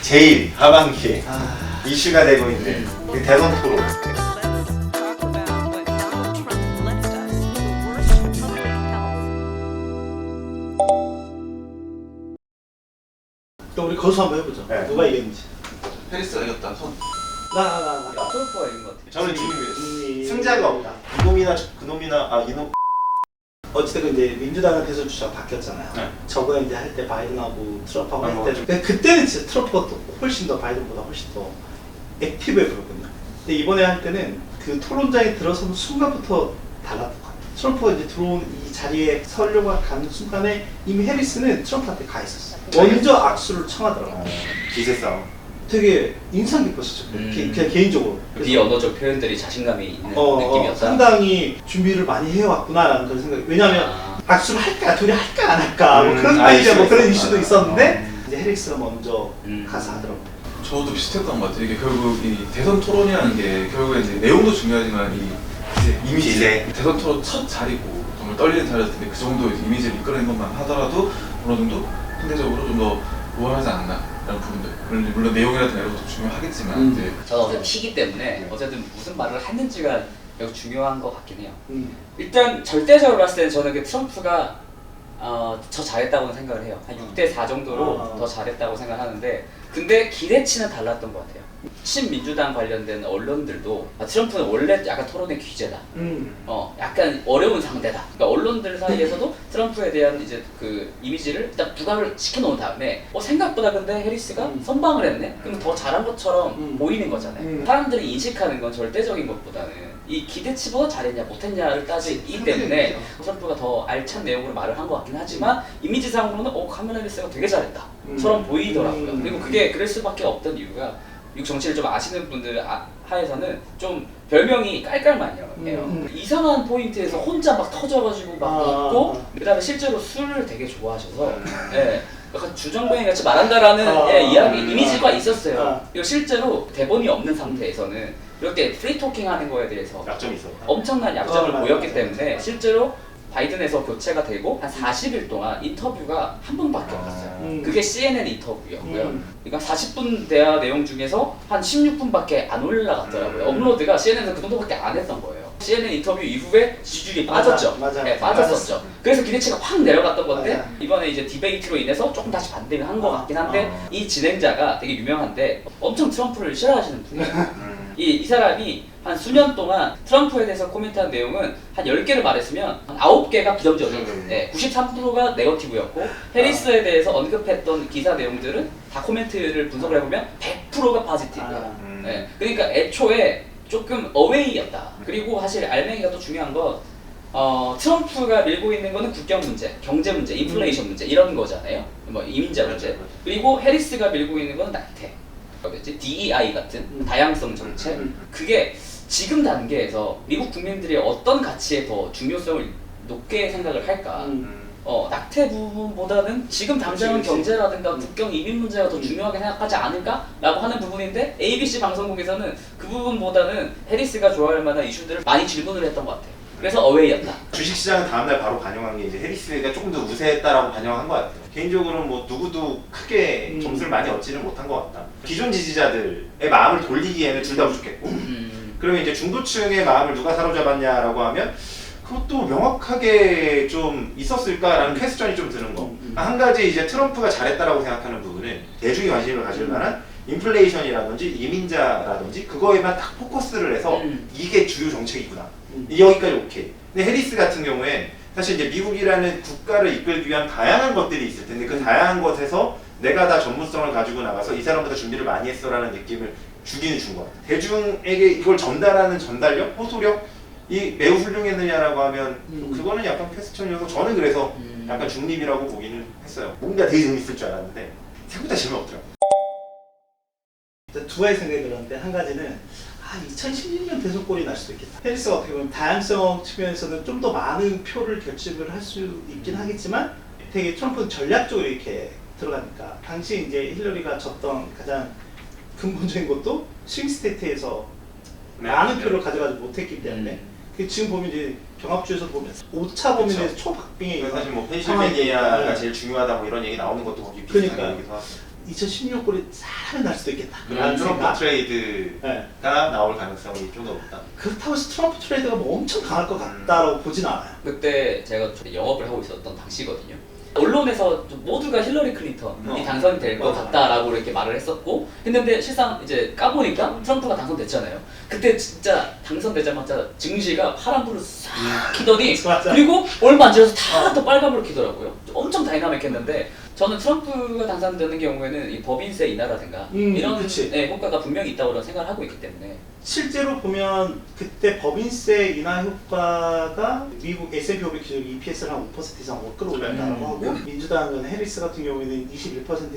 제일 하반기에 이슈가 되고 있는 그 대선 토론. 그럼 우리 거수 한번 해보죠. 네. 누가 이겼는지. 페리스가 이겼다. 손. 나. 트럼프가 이긴 것 같아요. 저는 중립이에요. 승자가 없다. 이놈이나 그놈이나 이놈. 어쨌든 이제 민주당은 대선 주자가 바뀌었잖아요. 네. 저거 이제 할 때 바이든하고 트럼프하고 아, 할 맞죠. 때는 근데 그때는 진짜 트럼프가 또 훨씬 더 바이든보다 훨씬 더 액티브해 보였거든요. 근데 이번에 할 때는 그 토론장에 들어서는 순간부터 달랐던 것 같아요. 트럼프가 이제 들어온 이 자리에 서려고 가는 순간에 이미 해리스는 트럼프한테 가 있었어요. 먼저 악수를 청하더라고요. 기세 싸움. 되게 인상 깊었었죠. 그냥 개인적으로. 비언어적 표현들이 자신감이 있는 느낌이었다. 상당히 준비를 많이 해왔구나라는 그런 생각이. 왜냐하면 악수를 할까, 둘이 할까 안 할까 뭐 그런 이제 뭐 그런 이슈도 있었는데 이제 해리스가 먼저 가서 하더라고요. 저도 비슷했던 것 같아요. 이게 결국 이 대선 토론이라는 게 결국에 이제 내용도 중요하지만 이 이미지, 기세. 대선 토론 첫 자리고 정말 떨리는 자리였을 텐데 그 정도 이미지를 이끌어낸 것만 하더라도 어느 정도 상대적으로 좀 더 우월하지 않나라는 부분들. 물론 내용이라든 이런 것도 중요하겠지만 이제 저는 어쨌든 시기 때문에 어쨌든 무슨 말을 했는지가 매우 중요한 것 같긴 해요. 일단 절대적으로 봤을 때는 저는 그 트럼프가 더 잘했다고는 생각을 해요. 한 6대4 정도로 더 잘했다고 생각하는데 근데 기대치는 달랐던 것 같아요. 친민주당 관련된 언론들도 트럼프는 원래 약간 토론의 귀재다. 약간 어려운 상대다. 그러니까 언론들 사이에서도 트럼프에 대한 이제 그 이미지를 일단 부각을 시켜놓은 다음에 생각보다 근데 해리스가 선방을 했네? 그럼 더 잘한 것처럼 보이는 거잖아요. 사람들이 인식하는 건 절대적인 것보다는 이 기대치보다 잘했냐 못했냐를 따지기 때문에 트럼프가 더 알찬 내용으로 말을 한 것 같긴 하지만 이미지상으로는 카멜라 해리스가 되게 잘했다처럼 보이더라고요. 그리고 그게 그럴 수밖에 없던 이유가 미국 정치를 좀 아시는 분들 하에서는 좀 별명이 깔깔만이에요. 이상한 포인트에서 혼자 막 터져가지고 막 웃고 그다음에 실제로 술을 되게 좋아하셔서 약간 주정뱅이 같이 말한다라는 이야기 이미지가 있었어요. 그리고 실제로 대본이 없는 상태에서는 이렇게 프리토킹 하는 거에 대해서 약점이 있었다. 엄청난 약점을 보였기 때문에 실제로 바이든에서 교체가 되고 한 40일 동안 인터뷰가 한 번밖에 없었어요. 그게 CNN 인터뷰였고요. 그러니까 40분 대화 내용 중에서 한 16분밖에 안 올라갔더라고요. 업로드가 CNN에서 그 정도밖에 안 했던 거예요. CNN 인터뷰 이후에 지지율이 빠졌죠. 맞아요. 빠졌었죠. 그래서 기대치가 확 내려갔던 건데 맞아요. 이번에 이제 디베이트로 인해서 조금 다시 반대를 한 것 같긴 한데 이 진행자가 되게 유명한데 엄청 트럼프를 싫어하시는 분이에요. 이 사람이 한 수년 동안 트럼프에 대해서 코멘트한 내용은 한 10개를 말했으면 한 9개가 부정적이에요. 93%가 네거티브였고 해리스에 대해서 언급했던 기사 내용들은 다 코멘트를 분석을 해보면 100%가 파지티브예요. 그러니까 애초에 조금 어웨이였다. 그리고 사실 알맹이가 또 중요한 건 트럼프가 밀고 있는 거는 국경 문제, 경제 문제, 인플레이션 문제 이런 거잖아요. 뭐 이민자 문제. 그리고 해리스가 밀고 있는 거는 낙태. DEI 같은 다양성 정책. 그게 지금 단계에서 미국 국민들이 어떤 가치에 더 중요성을 높게 생각을 할까? 낙태 부분보다는 지금 당장은 경제라든가 국경 이민 문제가 더 중요하게 생각하지 않을까라고 하는 부분인데 ABC 방송국에서는 그 부분보다는 해리스가 좋아할 만한 이슈들을 많이 질문을 했던 것 같아요. 그래서 어웨이였다. 주식시장은 다음날 바로 반영한 게 이제 해리스가 조금 더 우세했다라고 반영한 것 같아요. 개인적으로는 뭐 누구도 크게 점수를 많이 얻지는 못한 것 같다. 기존 지지자들의 마음을 돌리기에는 둘 다 부족했고 그러면 이제 중도층의 마음을 누가 사로잡았냐라고 하면 그것도 명확하게 좀 있었을까라는 퀘스천이 좀 드는 거. 한 가지 이제 트럼프가 잘했다라고 생각하는 부분은 대중이 관심을 가질 만한 인플레이션이라든지 이민자라든지 그거에만 딱 포커스를 해서 이게 주요 정책이구나. 여기까지 오케이. 근데 해리스 같은 경우엔 사실 이제 미국이라는 국가를 이끌기 위한 다양한 것들이 있을 텐데 그 다양한 것에서 내가 다 전문성을 가지고 나가서 이 사람보다 준비를 많이 했어라는 느낌을 주기는 준 것 같아요. 대중에게 이걸 전달하는 전달력, 호소력 이 매우 훌륭했느냐라고 하면 그거는 약간 퀘스천이어서 저는 그래서 약간 중립이라고 보기는 했어요. 뭔가 되게 재밌을 줄 알았는데 생각보다 재미없더라고요. 두 가지 생각이 들었는데 한 가지는 2016년 대선 꼴이 날 수도 있겠다. 해리스가 어떻게 보면 다양성 측면에서는 좀 더 많은 표를 결집을 할 수 있긴 하겠지만 되게 트럼프는 전략적으로 이렇게 들어가니까 당시 이제 힐러리가 졌던 가장 근본적인 것도 스윙 스테이트에서 많은 표를 가져가지 못했기 때문에 지금 보면 이제 경합주에서 보면 5차 보면 이제 초박빙의 사실 뭐 펜실베니아가 제일 중요하다 뭐 이런 얘기 나오는 것도 거기 비슷한 얘기기도 하고. 2016골이 사람이 날 수도 있겠다. 그런 라는 트럼프 생각. 트레이드가 네. 나올 가능성이 좀 더 높다. 그렇다고 해서 트럼프 트레이드가 뭐 엄청 강할 것 같다라고 보진 않아요. 그때 제가 영업을 하고 있었던 당시거든요. 언론에서 좀 모두가 힐러리 클린턴이 당선이 될 것 맞아. 같다라고 이렇게 말을 했는데 실상 이제 까보니까 트럼프가 당선됐잖아요. 그때 진짜 당선되자마자 증시가 파란불을 싹 켜더니 맞아. 그리고 얼마 안 지나서 다 또 빨간불을 켜더라고요. 엄청 다이나믹했는데 저는 트럼프가 당선되는 경우에는 이 법인세 인하라든가 이런 그치. 효과가 분명히 있다고 생각을 하고 있기 때문에 실제로 보면 그때 법인세 인하 효과가 미국 S&P 500 기준 EPS를 한 5% 이상 끌어올린다고 하고 민주당은 해리스 같은 경우에는 21%에서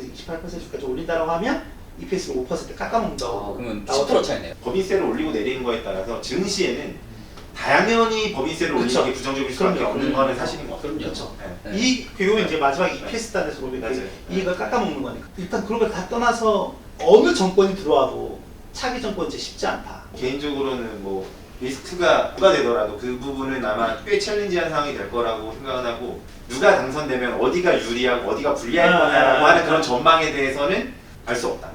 28%까지 올린다고 하면 EPS를 5% 깎아먹는다고. 그러면 10% 차이네요. 법인세를 올리고 내리는 거에 따라서 증시에는 당연히 법인세를 올리는 그쵸. 게 부정적일 수밖에 그럼요. 없는 거는 사실인 것 같아요. 그럼요. 그렇죠. 네. 그리고 이제 마지막 EPS 단에서 보면 맞아요. 이익을 깎아먹는 거니까. 일단 그런 걸 다 떠나서 어느 정권이 들어와도 차기 정권 이제 쉽지 않다. 개인적으로는 뭐 리스크가 누가 되더라도 그 부분은 아마 꽤 챌린지한 상황이 될 거라고 생각은 하고 누가 당선되면 어디가 유리하고 어디가 불리할 거냐라고 하는 그런 전망에 대해서는 알 수 없다.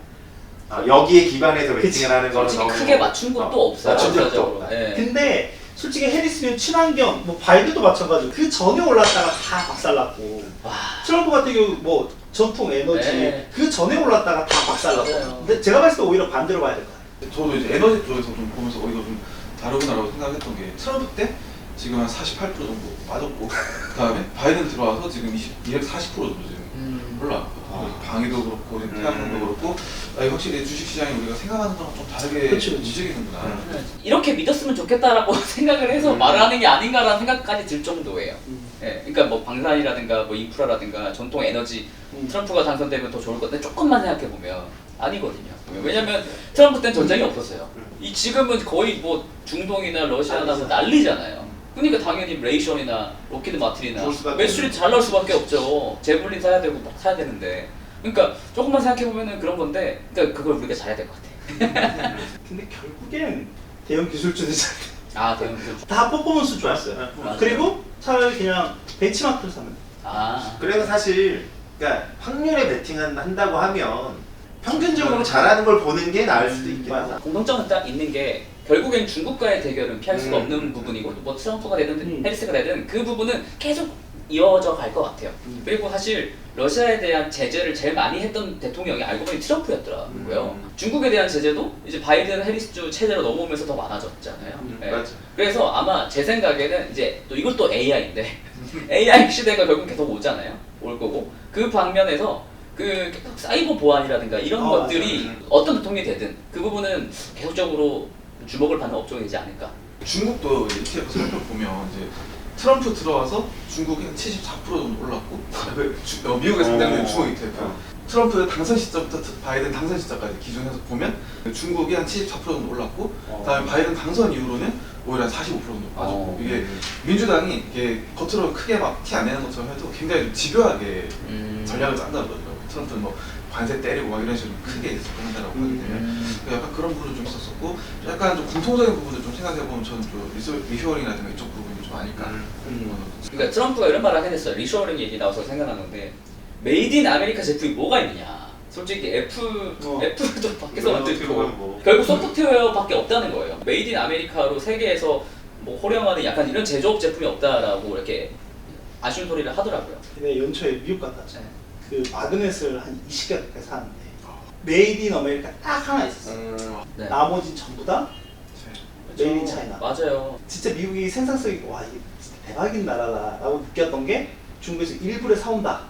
여기에 기반해서 그치. 베팅을 하는 거는 솔직히 너무 크게 맞춘 것도 없어요. 맞춘 적도 전체적으로. 없다. 네. 근데 솔직히 해리스는 친환경, 뭐 바이든도 마찬가지고 그 전에 올랐다가 다 박살났고 와. 트럼프 같은 경우 뭐 전통 에너지 네. 그 전에 올랐다가 다 박살났고. 맞아요. 근데 제가 봤을 때 오히려 반대로 봐야 될 것 같아요. 저도 이제 에너지 쪽에서 좀 보면서 이거 좀 다르구나라고 생각했던 게 트럼프 때 지금 한 48% 정도 빠졌고 그다음에 바이든 들어와서 지금 240% 정도 지금 올라왔고 방위도 그렇고 태양광도 그렇고 확실히 주식시장이 우리가 생각하는 거랑 좀 다르게 그치. 움직이는구나. 이렇게 믿었으면 좋겠다라고 생각을 해서 말을 하는 게 아닌가라는 생각까지 들 정도예요. 예, 그러니까 뭐 방산이라든가 뭐 인프라라든가 전통 에너지 트럼프가 당선되면 더 좋을 건데 조금만 생각해 보면 아니거든요. 왜냐면 트럼프 때는 전쟁이 없었어요. 이 지금은 거의 뭐 중동이나 러시아나 뭐 난리잖아요. 그러니까 당연히 레이션이나 로키드 마틴이나 좋을 수밖에 매출이 잘 나올 수밖에 없죠. 제블린 사야 되고 막 사야 되는데. 그러니까 조금만 생각해 보면은 그런 건데, 그러니까 그걸 우리가 잘해야 될 것 같아. 근데 결국엔 대형 기술주들 아, 대형 기술. 다 퍼포먼스 좋았어요. 맞아요. 그리고 차라리 그냥 벤치마크를 사면 아, 그래서 사실 그러니까 확률에 베팅한다고 하면 평균적으로 잘하는 걸 보는 게 나을 수도 있긴 하다. 공통점은 딱 있는 게 결국엔 중국과의 대결은 피할 수가 없는 부분이고 뭐 트럼프가 되든 해리스가 되든 그 부분은 계속 이어져 갈 것 같아요. 그리고 사실 러시아에 대한 제재를 제일 많이 했던 대통령이 알고 보니 트럼프였더라고요. 중국에 대한 제재도 이제 바이든 해리스 체제로 넘어오면서 더 많아졌잖아요. 네. 맞아. 그래서 아마 제 생각에는 이제 또 이것도 AI인데 AI 시대가 결국 계속 오잖아요. 올 거고 그 방면에서 그 사이버 보안이라든가 이런 것들이 맞아. 어떤 대통령이 되든 그 부분은 계속적으로 주목을 받는 업종이 되지 않을까. 중국도 ETF 살펴보면 이제 트럼프 들어와서 중국이 한 74% 정도 올랐고 미국에 상장된 중국 ETF 트럼프 당선 시점부터 바이든 당선 시점까지 기준해서 보면 중국이 한 74% 정도 올랐고 그다음에 바이든 당선 이후로는 오히려 한 45% 정도 빠졌고 이게 민주당이 이게 겉으로 크게 막 티 안 내는 것처럼 해도 굉장히 좀 집요하게 전략을 짠다고 그러더라고요. 트럼프는 뭐 관세 때리고 막 이런 식으로 크게 접근한다고 하기 때문에 약간 그런 부분도 좀 있었었고 약간 좀 공통적인 부분을 좀 생각해보면 저는 좀 리쇼어링이라든가 이쪽 부분이 좀 아닐까. 그러니까 트럼프가 이런 말을 하긴 했어요. 리쇼어링 얘기 나와서 생각나는데 메이드 인 아메리카 제품이 뭐가 있느냐. 솔직히 애플도 밖에서 만들고 뭐. 결국 소프트웨어밖에 없다는 거예요. 메이드 인 아메리카로 세계에서 뭐 호령하는 약간 이런 제조업 제품이 없다라고 이렇게 아쉬운 소리를 하더라고요. 근데 연초에 미국 갔다 왔잖아요. 그 마그넷을 한 20개 가까이 사는데 메이드 인 아메리카 딱 하나 있었어요. 네. 나머지는 전부 다 메이드 인 차이나. 맞아요. 진짜 미국이 생산성이 와 이게 진짜 대박인 나라다라고 느꼈던 게 중국에서 1불에 사온다.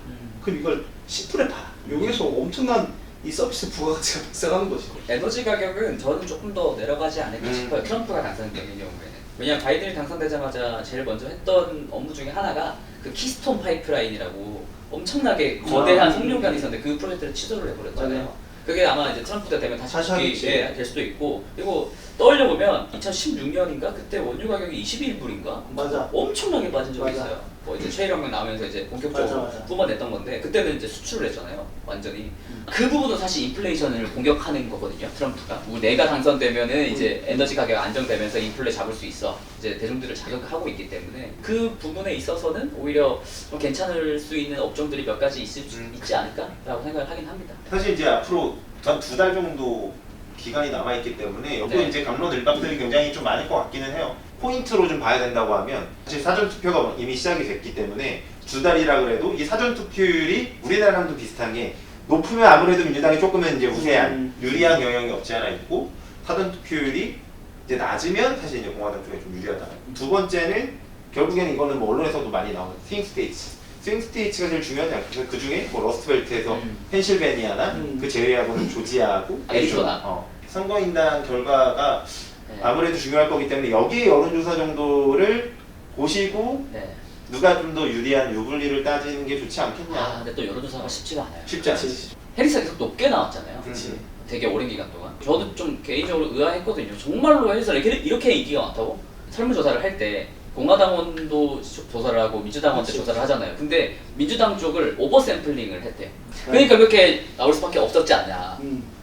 그럼 이걸 10불에 팔아. 여기에서 엄청난 이 서비스 부가가치가 발생하는 거지. 에너지 가격은 저는 조금 더 내려가지 않을까 싶어요. 트럼프가 당선되는 경우에는. 왜냐면 바이든이 당선되자마자 제일 먼저 했던 업무 중에 하나가 그 키스톤 파이프라인이라고 엄청나게 거대한 송룡관이 있었는데 그 프로젝트를 취소를 해버렸잖아요. 맞아요. 그게 아마 이제 트럼프 때 되면 다시 다시 하겠지. 될 수도 있고, 그리고 떠올려보면 2016년인가 그때 원유 가격이 21불인가 맞아. 엄청나게 빠진 적이 맞아. 있어요. 뭐 이제 최일영명 나오면서 이제 본격적으로 맞아. 뿜어냈던 건데 그때는 이제 수출을 했잖아요. 완전히 그 부분도 사실 인플레이션을 공격하는 거거든요. 트럼프가 뭐 내가 당선되면은 이제 에너지 가격 안정되면서 인플레 잡을 수 있어. 이제 대중들을 자극하고 있기 때문에 그 부분에 있어서는 오히려 좀 괜찮을 수 있는 업종들이 몇 가지 있지 않을까라고 생각을 하긴 합니다. 사실 이제 앞으로 한 2달 정도 기간이 남아있기 때문에 여기 네. 이제 감론 일박들이 굉장히 좀 많을 것 같기는 해요. 포인트로 좀 봐야 된다고 하면 사실 사전투표가 이미 시작이 됐기 때문에 2달이라 그래도 이 사전투표율이 우리나라랑도 비슷한 게 높으면 아무래도 민주당이 조금은 이제 우세한 유리한 경향이 없지 않아 있고 사전투표율이 이제 낮으면 사실 이제 공화당 쪽에 좀 유리하다. 두 번째는 결국에는 이거는 뭐 언론에서도 많이 나오는 스윙 스테이츠. 스윙 스테이츠가 제일 중요하지 않겠어요? 그 중에 뭐 러스트벨트에서 펜실베니아나 그 제외하고는 조지아하고 애리조나. 선거인단 결과가 네. 아무래도 중요할 거기 때문에 여기에 여론조사 정도를 보시고 네. 누가 좀 더 유리한 유불리를 따지는 게 좋지 않겠냐. 아 근데 또 여론조사가 쉽지가 않아요. 쉽지 않지. 해리스가 계속 높게 나왔잖아요. 그렇지. 되게 오랜 기간 동안. 저도 좀 개인적으로 의아했거든요. 정말로 해리스가 이렇게 인기가 많다고? 설문조사를 할 때 공화당원도 조사를 하고 민주당원도 그치. 조사를 하잖아요. 근데 민주당 쪽을 오버샘플링을 했대요. 그러니까 그렇게 나올 수밖에 없었지 않냐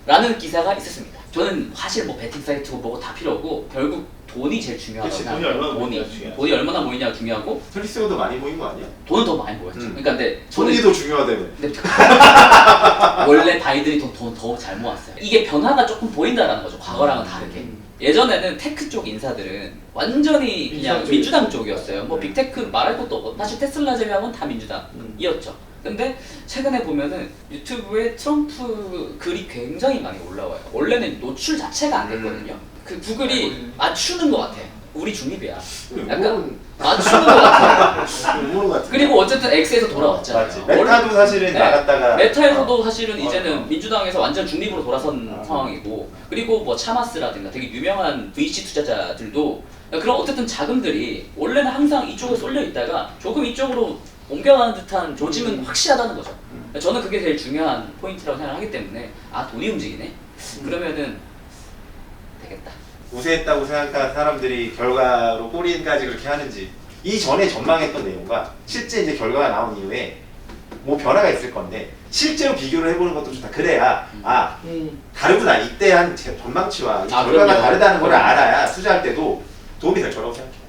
라는 기사가 있었습니다. 저는 사실 뭐 베팅 사이트고 뭐고 다 필요 없고 결국 돈이 제일 중요하다고 그치, 돈이 생각해요. 얼마나 모이냐가 중요하지. 돈이 얼마나 모이냐가 중요하고 헬리스가 많이 보인 거 아니야? 돈은 더 많이 모였죠. 그러니까 근데 저는 손이 더 중요하다며. 근데 원래 바이든이 돈 더 잘 모았어요. 이게 변화가 조금 보인다라는 거죠. 과거랑은 다르게. 예전에는 테크 쪽 인사들은 완전히 그냥 민주당 쪽이었어요. 뭐 빅테크 말할 것도 없고 사실 테슬라 제외하고는 다 민주당이었죠. 근데 최근에 보면은 유튜브에 트럼프 글이 굉장히 많이 올라와요. 원래는 노출 자체가 안 됐거든요. 그 구글이 맞추는 것 같아. 우리 중립이야. 약간 맞추는 것 같아. 음모론 같은. 그리고 어쨌든 X에서 돌아왔잖아요. 맞지. 메타도 사실은 네. 나갔다가 메타에서도 사실은 이제는 어. 민주당에서 완전 중립으로 돌아선 상황이고 그리고 뭐 차마스라든가 되게 유명한 VC 투자자들도 그런 어쨌든 자금들이 원래는 항상 이쪽에 쏠려 있다가 조금 이쪽으로 옮겨가는 듯한 조짐은 확실하다는 거죠. 저는 그게 제일 중요한 포인트라고 생각하기 때문에 아 돈이 움직이네? 그러면은 되겠다. 우세했다고 생각한 사람들이 결과로 꼬리인까지 그렇게 하는지 이전에 전망했던 내용과 실제 이제 결과가 나온 이후에 뭐 변화가 있을 건데 실제로 비교를 해보는 것도 좋다. 그래야 아 다르구나 이때 한 전망치와 이 결과가 그럼요. 다르다는 걸 알아야 투자할 때도 도움이 될 거라고 생각해요.